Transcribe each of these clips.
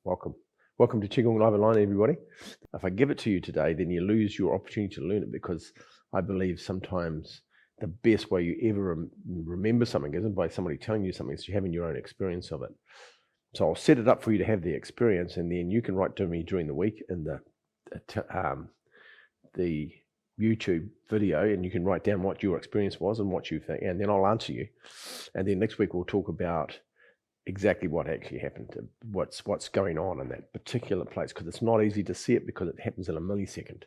Welcome. Welcome to Qigong Live Online, everybody. If I give it to you today, then you lose your opportunity to learn it, because I believe sometimes the best way you ever remember something isn't by somebody telling you something, it's you having your own experience of it. So I'll set it up for you to have the experience, and then you can write to me during the week in the YouTube video, and you can write down what your experience was and what you think, and then I'll answer you. And then next week we'll talk about exactly what actually happened, what's going on in that particular place, because it's not easy to see it because it happens in a millisecond.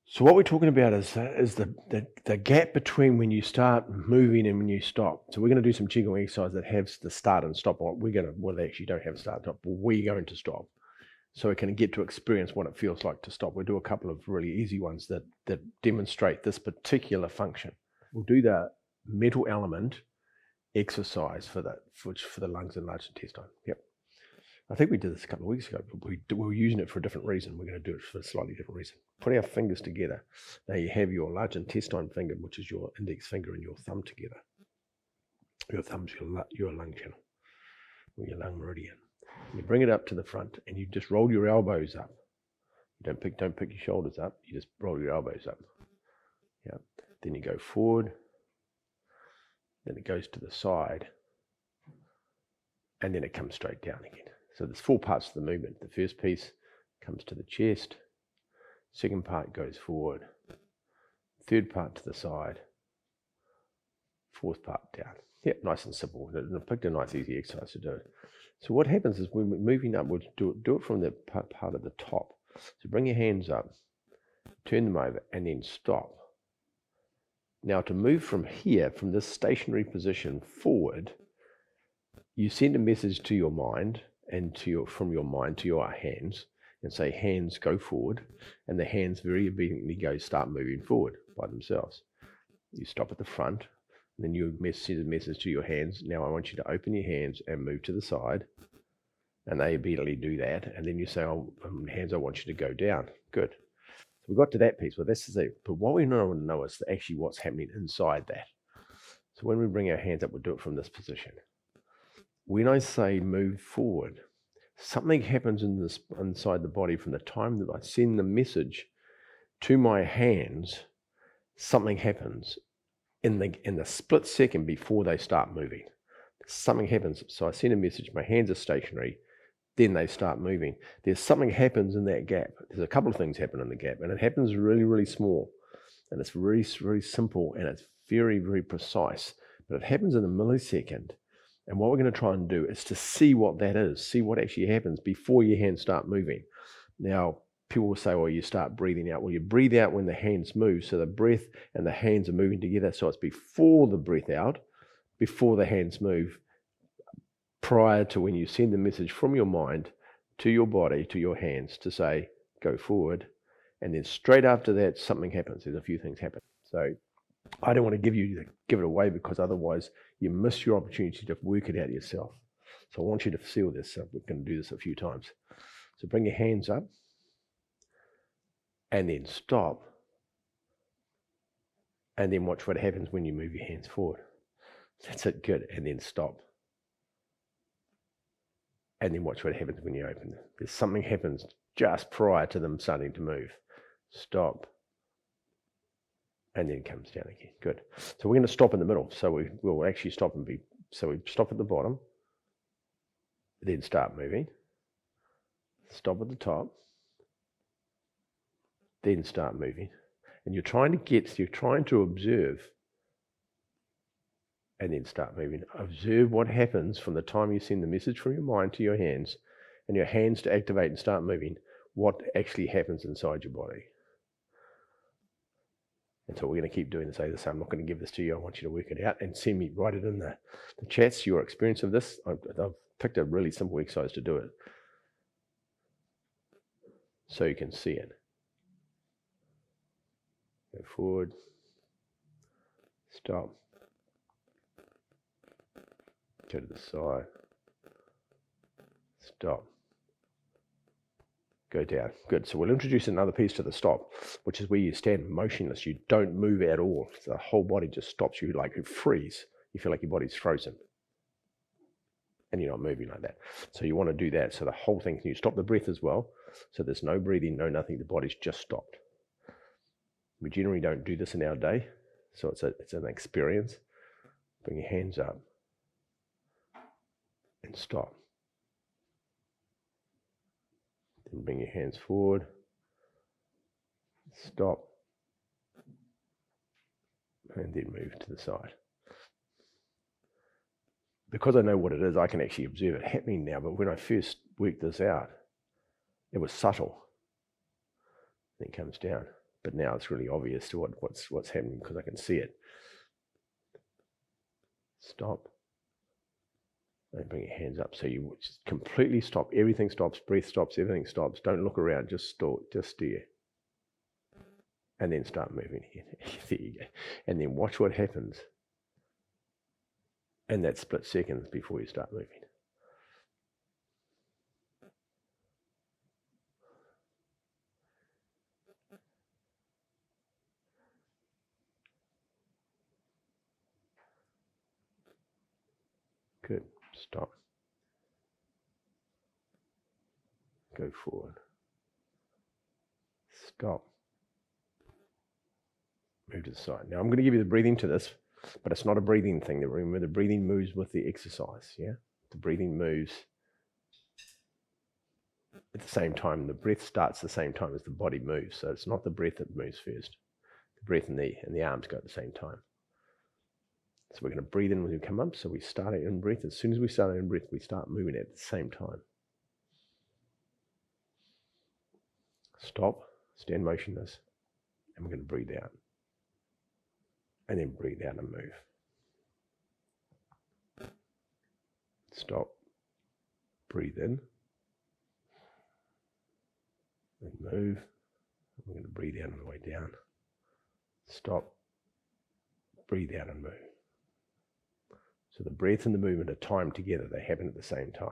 So what we're talking about is the gap between when you start moving and when you stop. So we're going to do some Qigong exercise that has the start and stop. They actually don't have start and stop, but we're going to stop. So we can get to experience what it feels like to stop. We'll do a couple of really easy ones that demonstrate this particular function. We'll do the mental element exercise for the lungs and large intestine. Yep. I think we did this a couple of weeks ago, but we were using it for a different reason. We're going to do it for a slightly different reason. Put our fingers together. Now you have your large intestine finger, which is your index finger, and your thumb together. Your thumb's your lung channel, or your lung meridian. You bring it up to the front, and you just roll your elbows up. Don't pick your shoulders up. You just roll your elbows up. Yeah. Then you go forward. Then it goes to the side, and then it comes straight down again. So there's 4 parts to the movement. The first piece comes to the chest. Second part goes forward. Third part to the side. Fourth part down. Yep, nice and simple. I picked a nice easy exercise to do it. So what happens is when we're moving up, we'll do it from the part at the top. So bring your hands up, turn them over, and then stop. Now to move from here, from this stationary position forward, you send a message to your mind and from your mind to your hands, and say, hands, go forward, and the hands very obediently start moving forward by themselves. You stop at the front, and then you send a message to your hands. Now I want you to open your hands and move to the side, and they obediently do that. And then you say, hands, I want you to go down. Good. So we got to that piece. Well, that's to say, but what we want to know is actually what's happening inside that. So when we bring our hands up, we'll do it from this position. When I say move forward, something happens inside the body from the time that I send the message to my hands. Something happens in the split second before they start moving. Something happens. So I send a message, my hands are stationary, then they start moving. There's something happens in that gap. There's a couple of things happen in the gap, and it happens really, really small, and it's really, really simple, and it's very, very precise, but it happens in a millisecond. And what we're going to try and do is to see what that is, see what actually happens before your hands start moving. Now, people will say, well, you start breathing out. Well, you breathe out when the hands move. So the breath and the hands are moving together. So it's before the breath out, before the hands move, prior to when you send the message from your mind to your body, to your hands, to say, go forward. And then straight after that, something happens. There's a few things happen. So I don't want to give it away, because otherwise you miss your opportunity to work it out yourself. So I want you to feel this. So we're going to do this a few times. So bring your hands up, and then stop, and then watch what happens when you move your hands forward. That's it, good. And then stop, and then watch what happens when you open them. There's something happens just prior to them starting to move. Stop, and then comes down again. Good. So we're going to stop in the middle. So we'll actually stop so we stop at the bottom, then start moving. Stop at the top, then start moving. And you're trying to observe, and then start moving. Observe what happens from the time you send the message from your mind to your hands, and your hands to activate and start moving, what actually happens inside your body. And so we're going to keep doing this. I'm not going to give this to you. I want you to work it out and send me, write it in the chats, your experience of this. I've picked a really simple exercise to do it, so you can see it. Go forward, stop, go to the side, stop, go down. Good. So we'll introduce another piece to the stop, which is where you stand motionless. You don't move at all. So the whole body just stops. You freeze. You feel like your body's frozen. and you're not moving like that. So you want to do that. So the whole thing, you stop the breath as well. So there's no breathing, no nothing. The body's just stopped. We generally don't do this in our day. So it's an experience. Bring your hands up and stop. Then bring your hands forward. Stop. And then move to the side. Because I know what it is, I can actually observe it happening now. But when I first worked this out, it was subtle. Then it comes down. But now it's really obvious to what's happening because I can see it. Stop. And bring your hands up. So you just completely stop. Everything stops. Breath stops. Everything stops. Don't look around. Just stare. And then start moving again. There you go. And then watch what happens. And that split seconds before you start moving. Good. Stop. Go forward. Stop. Move to the side. Now I'm going to give you the breathing to this, but it's not a breathing thing. Remember, the breathing moves with the exercise. Yeah, the breathing moves at the same time. The breath starts the same time as the body moves. So it's not the breath that moves first. The breath and the arms go at the same time. So we're going to breathe in when we come up. So we start our in breath. As soon as we start our in breath, we start moving at the same time. Stop. Stand motionless. And we're going to breathe out. And then breathe out and move. Stop. Breathe in. And move. We're going to breathe out on the way down. Stop. Breathe out and move. So the breath and the movement are timed together. They happen at the same time.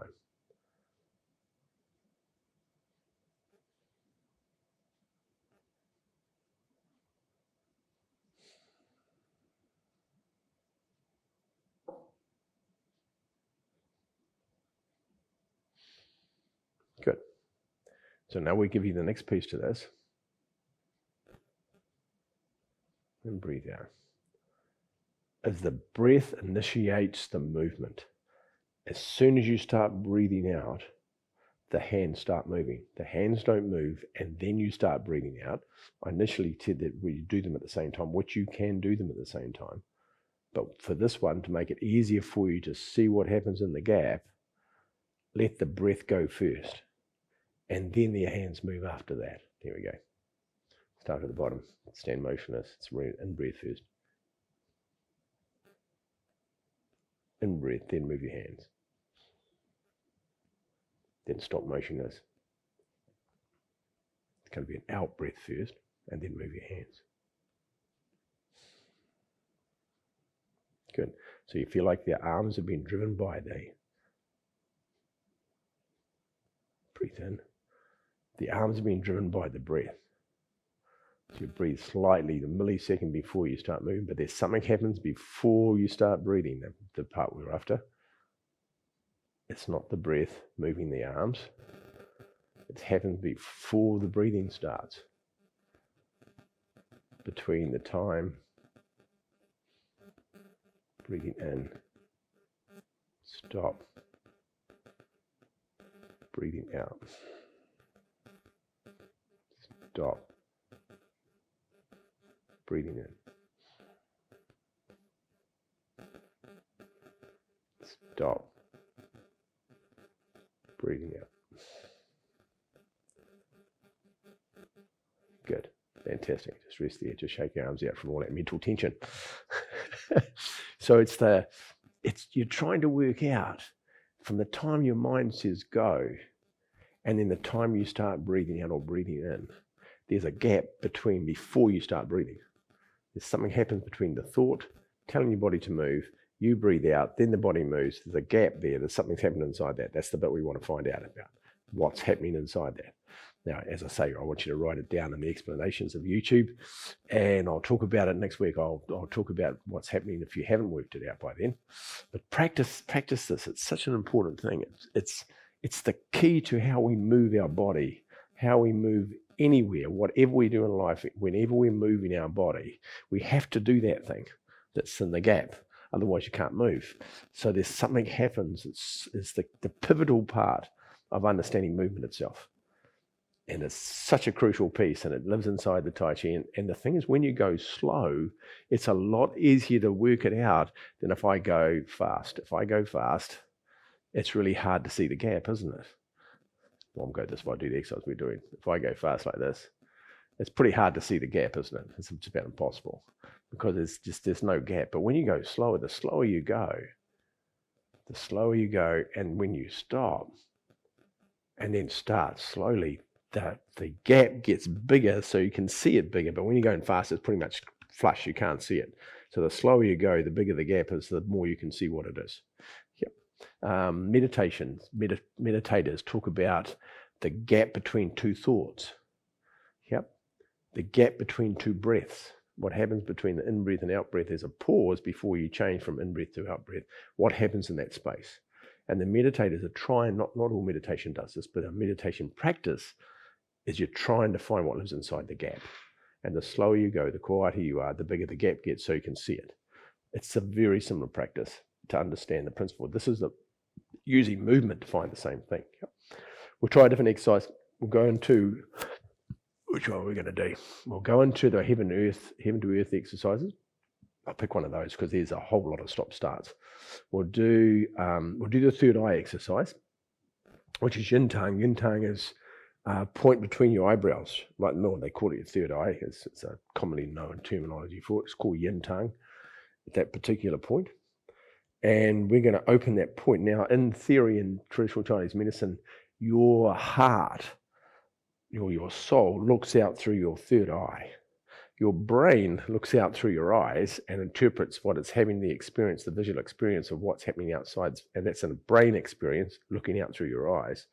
Good. So now we give you the next piece to this. And breathe out. As the breath initiates the movement, as soon as you start breathing out, the hands start moving. The hands don't move, and then you start breathing out. I initially said that we do them at the same time, which you can do them at the same time. But for this one, to make it easier for you to see what happens in the gap, let the breath go first, and then the hands move after that. There we go. Start at the bottom. Stand motionless. It's in breath first. In breath, then move your hands. Then stop motionless. It's going to be an out breath first, and then move your hands. Good. So you feel like the arms have been driven by the breathe in. The arms have been driven by the breath. So you breathe slightly the millisecond before you start moving, but there's something happens before you start breathing, the part we're after. It's not the breath moving the arms. It happens before the breathing starts. Between the time breathing in, stop, breathing out, stop, breathing in, stop, breathing out. Good. Fantastic. Just rest there. Just shake your arms out from all that mental tension. So you're trying to work out from the time your mind says go and then the time you start breathing out or breathing in, there's a gap before you start breathing. There's something happens between the thought, telling your body to move, you breathe out, then the body moves. There's a gap there. There's something's happening inside that. That's the bit we want to find out about. What's happening inside that. Now, as I say, I want you to write it down in the explanations of YouTube, and I'll talk about it next week. I'll talk about what's happening if you haven't worked it out by then. But practice this. It's such an important thing. It's the key to how we move our body, how we move anywhere, whatever we do in life. Whenever we're moving our body, we have to do that thing that's in the gap. Otherwise, you can't move. So there's something happens. It's the pivotal part of understanding movement itself. And it's such a crucial piece, and it lives inside the Tai Chi. And the thing is, when you go slow, it's a lot easier to work it out than if I go fast. If I go fast, it's really hard to see the gap, isn't it? Well, I'll go this way, do the exercise we're doing. If I go fast like this, it's pretty hard to see the gap, isn't it? It's about impossible because there's no gap. But when you go slower, the slower you go, and when you stop and then start slowly, the gap gets bigger, so you can see it bigger. But when you're going fast, it's pretty much flush. You can't see it. So the slower you go, the bigger the gap is, the more you can see what it is. Yep. Meditators talk about the gap between two thoughts. Yep. The gap between two breaths. What happens between the in-breath and out-breath? There's a pause before you change from in-breath to out-breath. What happens in that space? And the meditators are trying, not all meditation does this, but a meditation practice is you're trying to find what lives inside the gap. And the slower you go, the quieter you are, the bigger the gap gets so you can see it. It's a very similar practice to understand the principle. This is using movement to find the same thing. We'll try a different exercise. We'll go into, which one are we going to do? We'll go into the heaven to earth exercises. I'll pick one of those because there's a whole lot of stop starts. We'll do the third eye exercise, which is yin tang. Yin tang is point between your eyebrows. Right in the middle, they call it your third eye. It's a commonly known terminology for it. It's called yin tang at that particular point. And we're going to open that point. Now, in theory, in traditional Chinese medicine, your heart, your soul looks out through your third eye. Your brain looks out through your eyes and interprets what it's having the experience, the visual experience of what's happening outside. And that's a brain experience looking out through your eyes.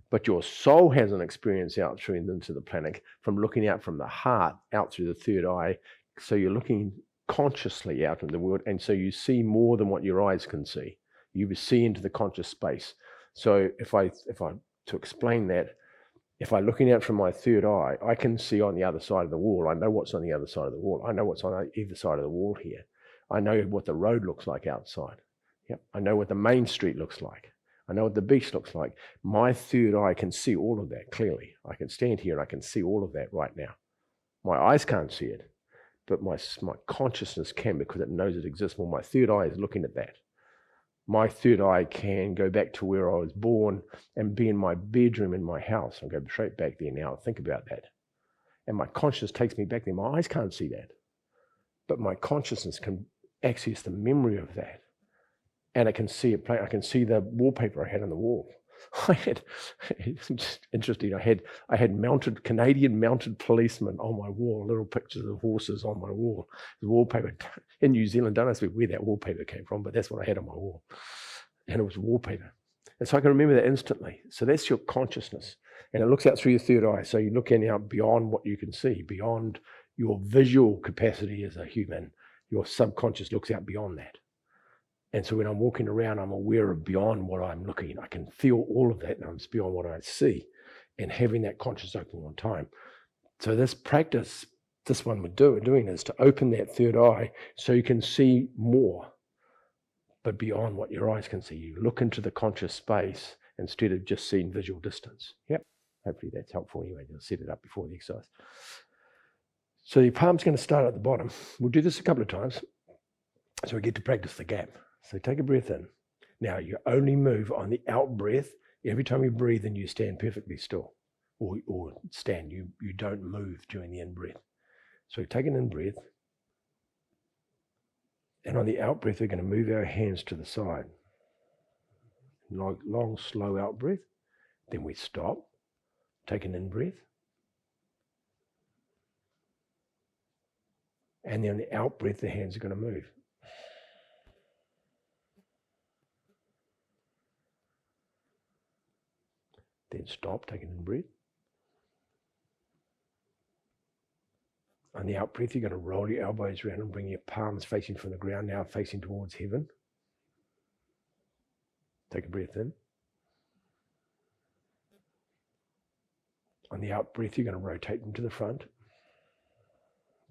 But your soul has an experience out through into the planet from looking out from the heart out through the third eye. So you're looking consciously out in the world, and so you see more than what your eyes can see. You see into the conscious space. So if I to explain that, if I'm looking out from my third eye, I can see on the other side of the wall. I know what's on the other side of the wall. I know what's on either side of the wall here. I know what the road looks like outside. Yep. I know what the main street looks like. I know what the beach looks like. My third eye can see all of that clearly. I can stand here and I can see all of that right now. My eyes can't see it, but my consciousness can, because it knows it exists. Well, my third eye is looking at that. My third eye can go back to where I was born and be in my bedroom in my house. I'll go straight back there now and think about that. And my consciousness takes me back there. My eyes can't see that, but my consciousness can access the memory of that. And I can see it play. I can see the wallpaper I had on the wall. It's just interesting. I had Canadian mounted policemen on my wall, little pictures of horses on my wall. The wallpaper in New Zealand, don't ask me where that wallpaper came from, but that's what I had on my wall. And it was wallpaper. And so I can remember that instantly. So that's your consciousness. And it looks out through your third eye. So you're looking out beyond what you can see, beyond your visual capacity as a human. Your subconscious looks out beyond that. And so when I'm walking around, I'm aware of beyond what I'm looking. I can feel all of that, and I'm beyond what I see, and having that conscious open on time. So this practice, this one we're doing is to open that third eye so you can see more, but beyond what your eyes can see. You look into the conscious space instead of just seeing visual distance. Yep. Hopefully that's helpful anyway. You'll set it up before the exercise. So your palm's going to start at the bottom. We'll do this a couple of times so we get to practice the gap. So take a breath in. Now you only move on the out breath. Every time you breathe in, you stand perfectly still, or stand. You don't move during the in breath. So take an in breath, and on the out breath, we're going to move our hands to the side. Long, slow out breath. Then we stop. Take an in breath, and then on the out breath, the hands are going to move. Then stop, take an in breath. On the out breath, you're going to roll your elbows around and bring your palms facing from the ground, now facing towards heaven. Take a breath in. On the out breath, you're going to rotate them to the front.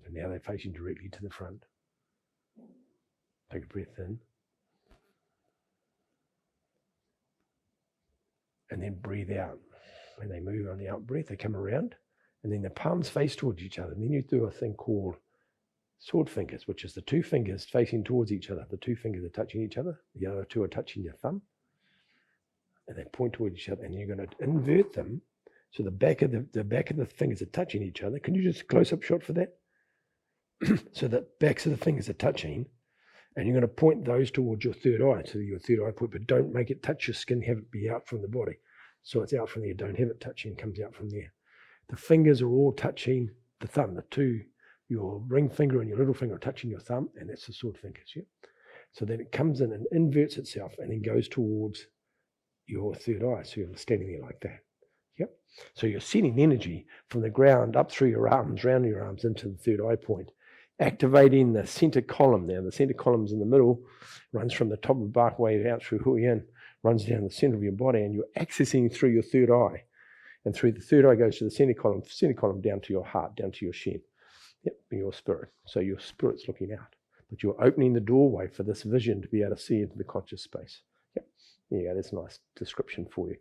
And now they're facing directly to the front. Take a breath in. And then breathe out. When they move on the out breath, they come around. And then the palms face towards each other. And then you do a thing called sword fingers, which is the two fingers facing towards each other. The two fingers are touching each other. The other two are touching your thumb. And they point towards each other. And you're going to invert them. So the back of the fingers are touching each other. Can you just close-up shot for that? So the backs of the fingers are touching. And you're going to point those towards your third eye. So your third eye point, but don't make it touch your skin. Have it be out from the body. So it's out from there. Don't have it touching. It comes out from there. The fingers are all touching the thumb. The two, your ring finger and your little finger are touching your thumb, and that's the sword fingers. Yeah. So then it comes in and inverts itself, and then goes towards your third eye. So you're standing there like that. Yep. So you're sending energy from the ground up through your arms, round your arms into the third eye point, activating the center column. Now the center column's in the middle, runs from the top of the bark wave out through Huiyan, runs down the center of your body, and you're accessing through your third eye. And through the third eye goes to the center column down to your heart, down to your shen. Yep, your spirit. So your spirit's looking out. But you're opening the doorway for this vision to be able to see into the conscious space. Yep. There you go, that's a nice description for you.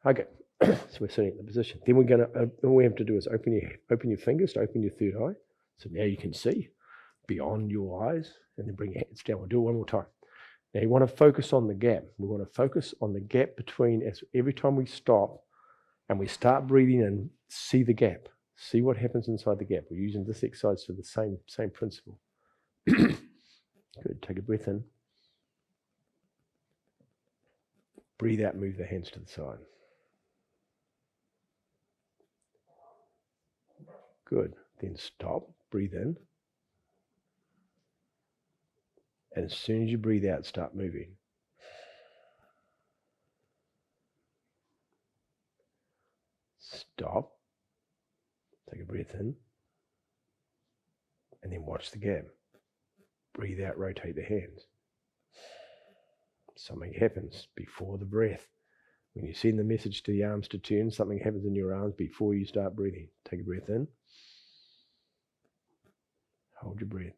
Okay, so we're sitting in the position. Then we're going to, all we have to do is open your fingers to open your third eye. So now you can see beyond your eyes, and then bring your hands down. We'll do it one more time. Now you want to focus on the gap. We want to focus on the gap between, as every time we stop, and we start breathing in, see the gap. See what happens inside the gap. We're using this exercise for the same principle. Good. Take a breath in. Breathe out, move the hands to the side. Good. Then stop, breathe in. And as soon as you breathe out, start moving. Stop. Take a breath in. And then watch the gap. Breathe out, rotate the hands. Something happens before the breath. When you send the message to the arms to turn, something happens in your arms before you start breathing. Take a breath in. Hold your breath.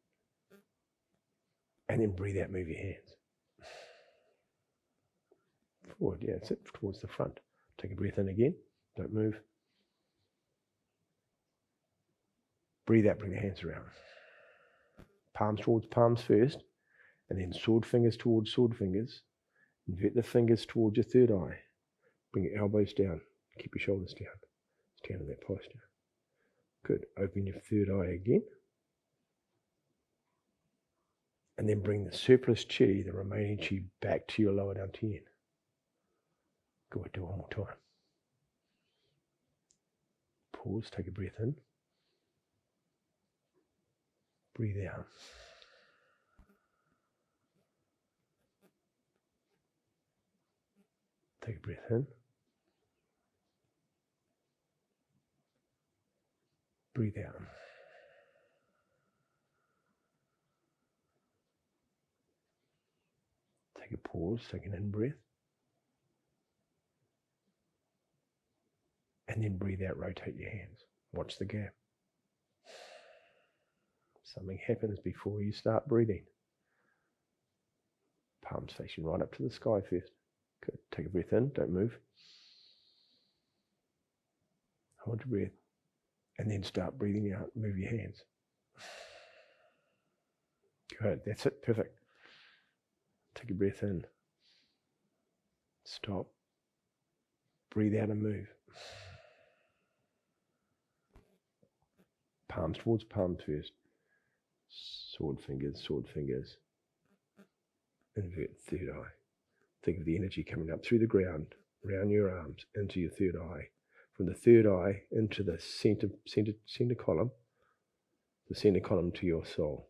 And then breathe out, move your hands. Forward, yeah, sit towards the front. Take a breath in again. Don't move. Breathe out, bring the hands around. Palms towards palms first, and then sword fingers towards sword fingers. Invert the fingers towards your third eye. Bring your elbows down. Keep your shoulders down. Stand in that posture. Good. Open your third eye again. And then bring the surplus chi, the remaining chi, back to your lower dantian. Good. Do it one more time. Pause. Take a breath in. Breathe out. Take a breath in. Breathe out. Take a pause, take an in-breath. And then breathe out, rotate your hands. Watch the gap. Something happens before you start breathing. Palms facing right up to the sky first. Good. Take a breath in, don't move. Hold your breath. And then start breathing out, move your hands. Good, that's it, perfect. Take a breath in. Stop. Breathe out and move. Palms towards palms first. Sword fingers, sword fingers. Invert third eye. Think of the energy coming up through the ground, around your arms, into your third eye. From the third eye into the center column, the center column to your soul.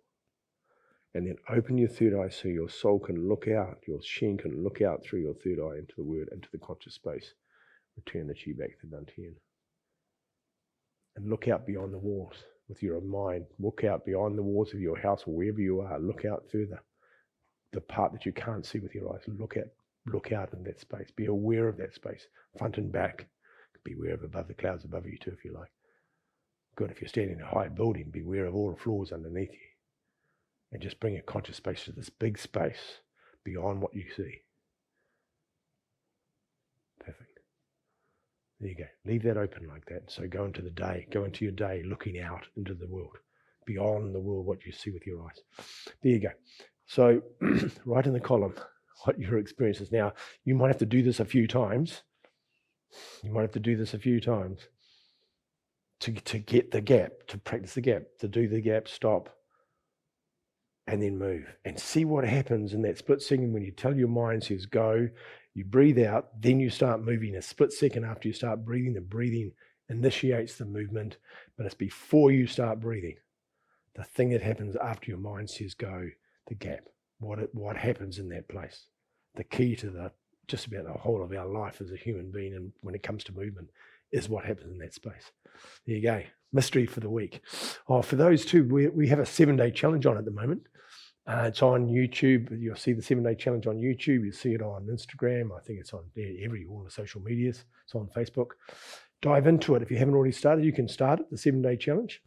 And then open your third eye so your soul can look out, your shen can look out through your third eye into the word, into the conscious space. Return the chi back to Dantian. And look out beyond the walls. with your mind. Look out beyond the walls of your house or wherever you are. Look out further. The part that you can't see with your eyes. Look out in that space. Be aware of that space, front and back. Be aware of above the clouds above you too, if you like. Good. If you're standing in a high building, be aware of all the floors underneath you. And just bring your conscious space to this big space beyond what you see. Perfect. There you go. Leave that open like that. So go into your day looking out into the world, beyond the world, what you see with your eyes. There you go. So write in the column what your experience is. Now, you might have to do this a few times. To get the gap, to practice the gap, to do the gap, stop, and then move. And see what happens in that split second when you tell your mind says go, you breathe out, then you start moving. A split second after you start breathing, the breathing initiates the movement, but it's before you start breathing. The thing that happens after your mind says go, the gap, what happens in that place. The key to just about the whole of our life as a human being, and when it comes to movement, is what happens in that space. There you go. Mystery for the week. For those two, we have a 7-day challenge on at the moment. It's on YouTube. You'll see the 7-day challenge on YouTube. You'll see it on Instagram. I think it's on all the social medias. It's on Facebook. Dive into it. If you haven't already started, you can start it, the 7-day challenge.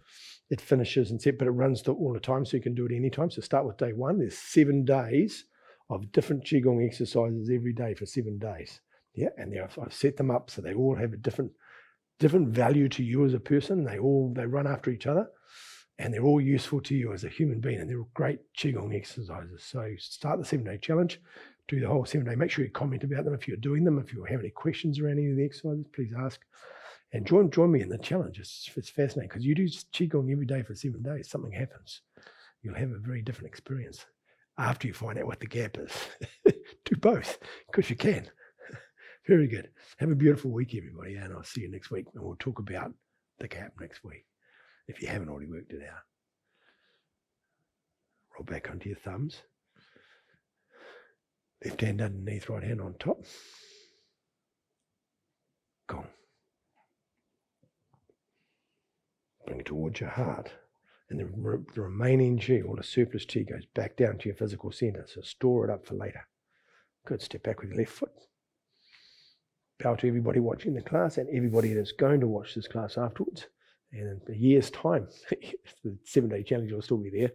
It finishes but it runs all the time, so you can do it anytime. So start with day 1. There's 7 days of different Qigong exercises every day for 7 days. Yeah, and I've set them up so they all have a different value to you as a person. They run after each other, and they're all useful to you as a human being, and they're great Qigong exercises. So start the 7-day challenge, do the whole 7 day. Make sure you comment about them if you're doing them. If you have any questions around any of the exercises, please ask. And join me in the challenge. It's fascinating because you do Qigong every day for 7 days. Something happens. You'll have a very different experience after you find out what the gap is. Do both, because you can. Very good. Have a beautiful week, everybody, and I'll see you next week, and we'll talk about the gap next week, if you haven't already worked it out. Roll back onto your thumbs. Left hand underneath, right hand on top. Gong. Bring it towards your heart. And the remaining chi, or the surplus chi, goes back down to your physical center. So store it up for later. Good. Step back with your left foot. Bow to everybody watching the class and everybody that's going to watch this class afterwards. And in a year's time, the 7-day challenge will still be there.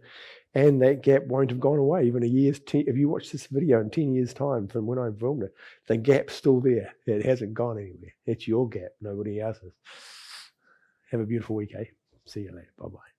And that gap won't have gone away. Even if you watch this video in 10 years' time from when I filmed it, the gap's still there. It hasn't gone anywhere. It's your gap, nobody else's. Have a beautiful week, eh? See you later. Bye-bye.